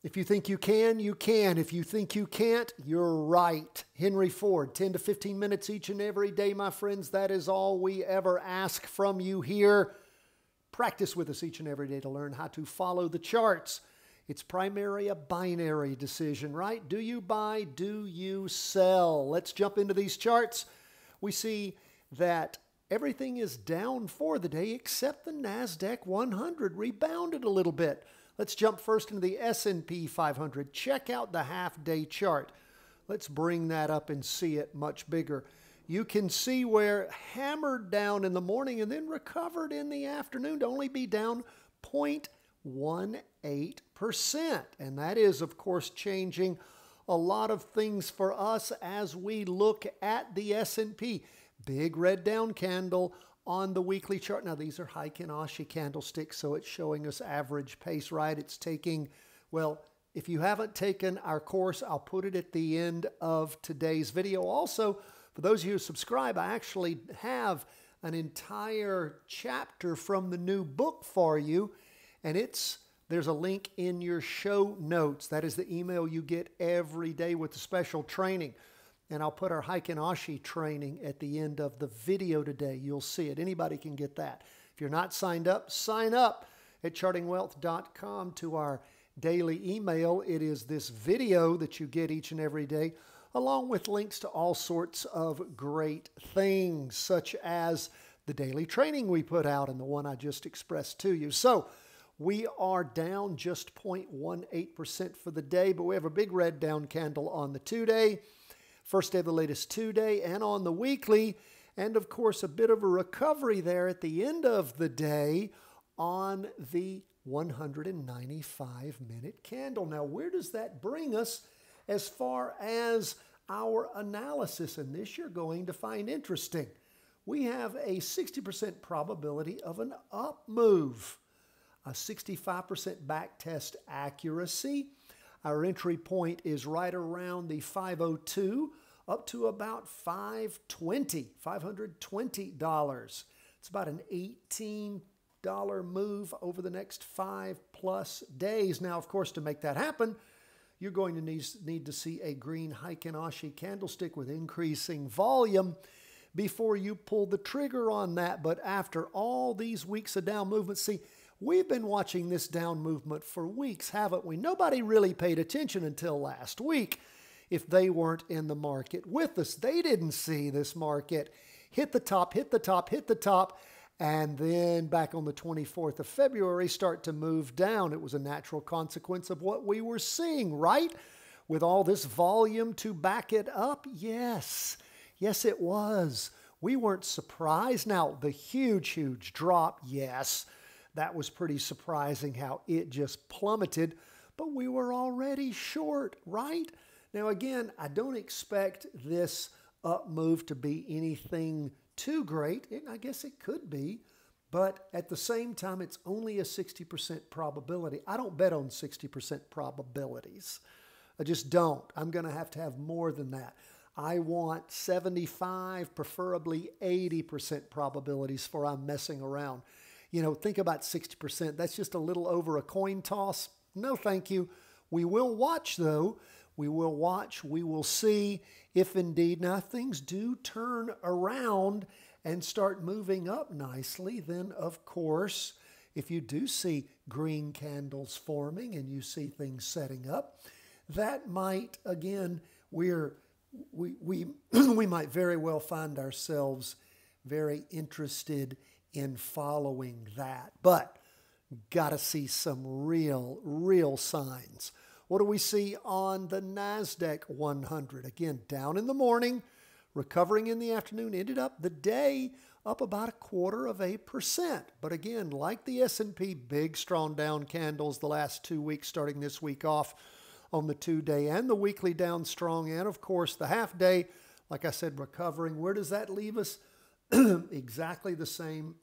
If you think you can, you can. If you think you can't, you're right. Henry Ford, 10 to 15 minutes each and every day, my friends. That is all we ever ask from you here. Practice with us each and every day to learn how to follow the charts. It's primarily a binary decision, right? Do you buy? Do you sell? Let's jump into these charts. We see that everything is down for the day except the NASDAQ 100 rebounded a little bit. Let's jump first into the S&P 500. Check out the half-day chart. Let's bring that up and see it much bigger. You can see where hammered down in the morning and then recovered in the afternoon to only be down 0.18%. And that is, of course, changing a lot of things for us as we look at the S&P. Big red down candle on the weekly chart. Now, these are Heikin-Ashi candlesticks, so it's showing us average pace, right? It's taking, well, if you haven't taken our course, I'll put it at the end of today's video. Also, for those of you who subscribe, I actually have an entire chapter from the new book for you, and there's a link in your show notes. That is the email you get every day with the special training. And I'll put our Heikin-Ashi training at the end of the video today. You'll see it. Anybody can get that. If you're not signed up, sign up at chartingwealth.com to our daily email. It is this video that you get each and every day, along with links to all sorts of great things, such as the daily training we put out and the one I just expressed to you. So we are down just 0.18% for the day, but we have a big red down candle on the 2-day. First day of the latest 2-day, and on the weekly, and of course a bit of a recovery there at the end of the day on the 195-minute candle. Now, where does that bring us as far as our analysis? And this you're going to find interesting. We have a 60% probability of an up move, a 65% back test accuracy. Our entry point is right around the 502 up to about $520. It's about an $18 move over the next 5+ days. Now, of course, to make that happen, you're going to need to see a green Heikin-Ashi candlestick with increasing volume before you pull the trigger on that. But after all these weeks of down movement, see, we've been watching this down movement for weeks, haven't we? Nobody really paid attention until last week. If they weren't in the market with us, they didn't see this market hit the top, hit the top, hit the top, and then back on the 24th of February start to move down. It was a natural consequence of what we were seeing, right? With all this volume to back it up? Yes. Yes, it was. We weren't surprised. Now, the huge drop, yes, that was pretty surprising how it just plummeted, but we were already short, right? Now, again, I don't expect this up move to be anything too great. I guess it could be, but at the same time, it's only a 60% probability. I don't bet on 60% probabilities. I just don't. I'm going to have more than that. I want 75, preferably 80% probabilities for I'm messing around. You know, think about 60%. That's just a little over a coin toss. No, thank you. We will watch, though. We will watch. We will see if indeed now things do turn around and start moving up nicely. Then, of course, if you do see green candles forming and you see things setting up, that might, again, we might very well find ourselves very interested in following that. But got to see some real signs. What do we see on the NASDAQ 100? Again, down in the morning, recovering in the afternoon, ended up the day up about 0.25%. But again, like the S&P, big strong down candles the last 2 weeks, starting this week off on the 2-day and the weekly down strong. And of course, the half day, like I said, recovering. Where does that leave us? Exactly the same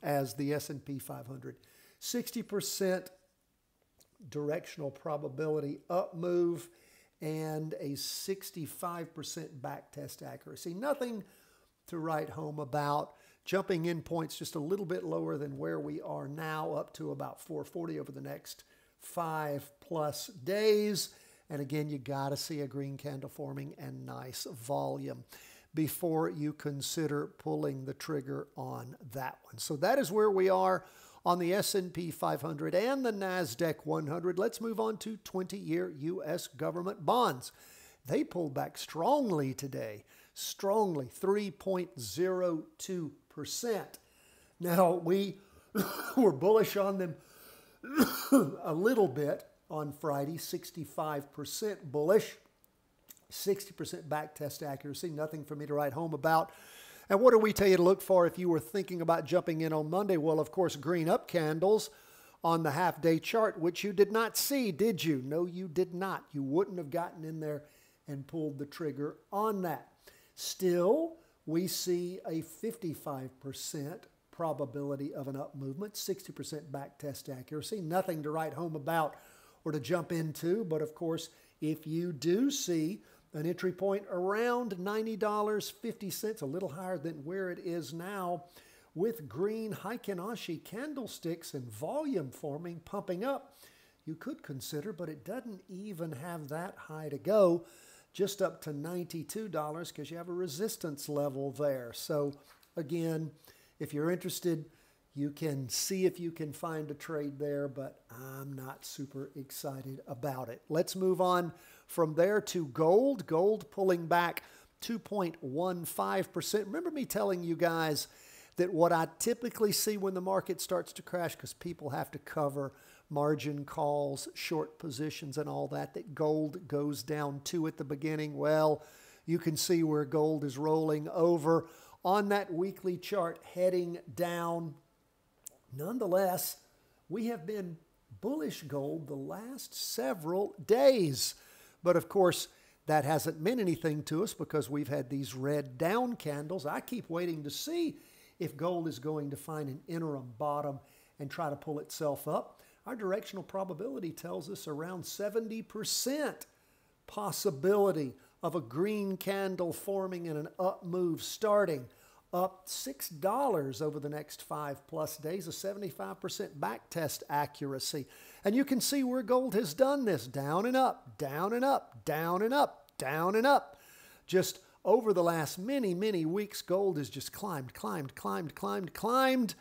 as the S&P 500. 60% directional probability up move and a 65% back test accuracy. Nothing to write home about. Jumping in points just a little bit lower than where we are now, up to about 440 over the next 5+ days. And again, you got to see a green candle forming and nice volume before you consider pulling the trigger on that one. So that is where we are on the S&P 500 and the NASDAQ 100. Let's move on to 20-year U.S. government bonds. They pulled back strongly today, strongly, 3.02%. Now, we were bullish on them a little bit on Friday, 65% bullish, 60% back test accuracy, nothing for me to write home about. And what do we tell you to look for if you were thinking about jumping in on Monday? Well, of course, green up candles on the half-day chart, which you did not see, did you? No, you did not. You wouldn't have gotten in there and pulled the trigger on that. Still, we see a 55% probability of an up movement, 60% back test accuracy. Nothing to write home about or to jump into, but of course, if you do see an entry point around $90.50, a little higher than where it is now, with green Heikin-Ashi candlesticks and volume forming, pumping up, you could consider, but it doesn't even have that high to go, just up to $92 because you have a resistance level there. So again, if you're interested, you can see if you can find a trade there, but I'm not super excited about it. Let's move on from there to gold. Gold pulling back 2.15%. Remember me telling you guys that what I typically see when the market starts to crash, because people have to cover margin calls, short positions and all that, that gold goes down to at the beginning. Well, you can see where gold is rolling over on that weekly chart, heading down. Nonetheless, we have been bullish gold the last several days. But of course, that hasn't meant anything to us because we've had these red down candles. I keep waiting to see if gold is going to find an interim bottom and try to pull itself up. Our directional probability tells us around 70% possibility of a green candle forming and an up move starting, up $6 over the next 5+ days, a 75% back test accuracy. And you can see where gold has done this, down and up, down and up, down and up, down and up. Just over the last many, many weeks, gold has just climbed, climbed, climbed, climbed, climbed.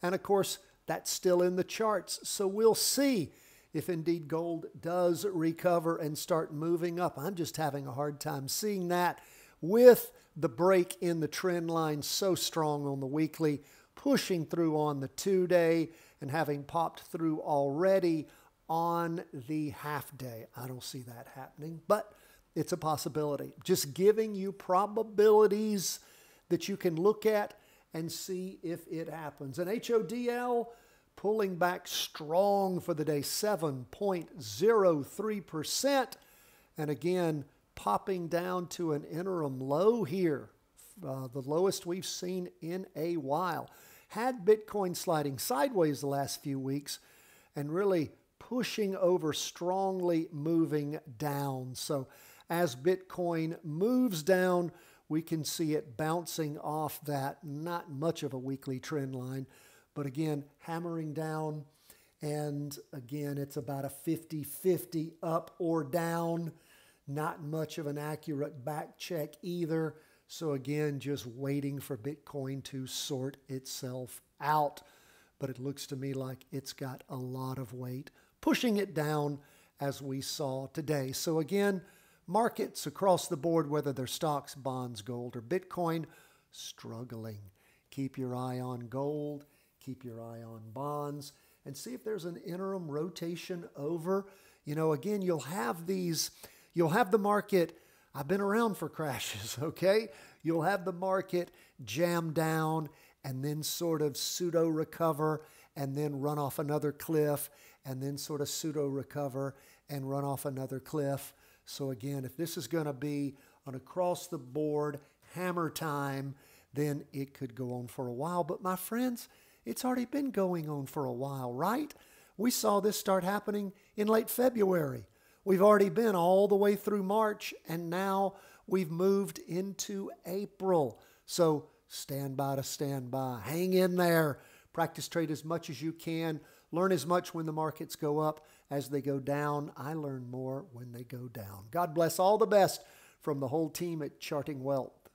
And of course, that's still in the charts. So we'll see if indeed gold does recover and start moving up. I'm just having a hard time seeing that with the break in the trend line so strong on the weekly, pushing through on the 2-day and having popped through already on the half-day. I don't see that happening, but it's a possibility. Just giving you probabilities that you can look at and see if it happens. And HODL pulling back strong for the day, 7.03%. And again, popping down to an interim low here, the lowest we've seen in a while. Had Bitcoin sliding sideways the last few weeks and really pushing over, strongly moving down. So as Bitcoin moves down, we can see it bouncing off that, not much of a weekly trend line, but again, hammering down. And again, it's about a 50-50 up or down. Not much of an accurate back check either. So again, just waiting for Bitcoin to sort itself out. But it looks to me like it's got a lot of weight, pushing it down as we saw today. So again, markets across the board, whether they're stocks, bonds, gold, or Bitcoin, struggling. Keep your eye on gold, keep your eye on bonds, and see if there's an interim rotation over. You know, again, you'll have the market, I've been around for crashes, okay? You'll have the market jam down and then sort of pseudo-recover and then run off another cliff and then sort of pseudo-recover and run off another cliff. So again, if this is going to be an across-the-board hammer time, then it could go on for a while. But my friends, it's already been going on for a while, right? We saw this start happening in late February. We've already been all the way through March, and now we've moved into April. So stand by to stand by. Hang in there. Practice trade as much as you can. learn as much when the markets go up as they go down. I learn more when they go down. God bless. All the best from the whole team at Charting Wealth.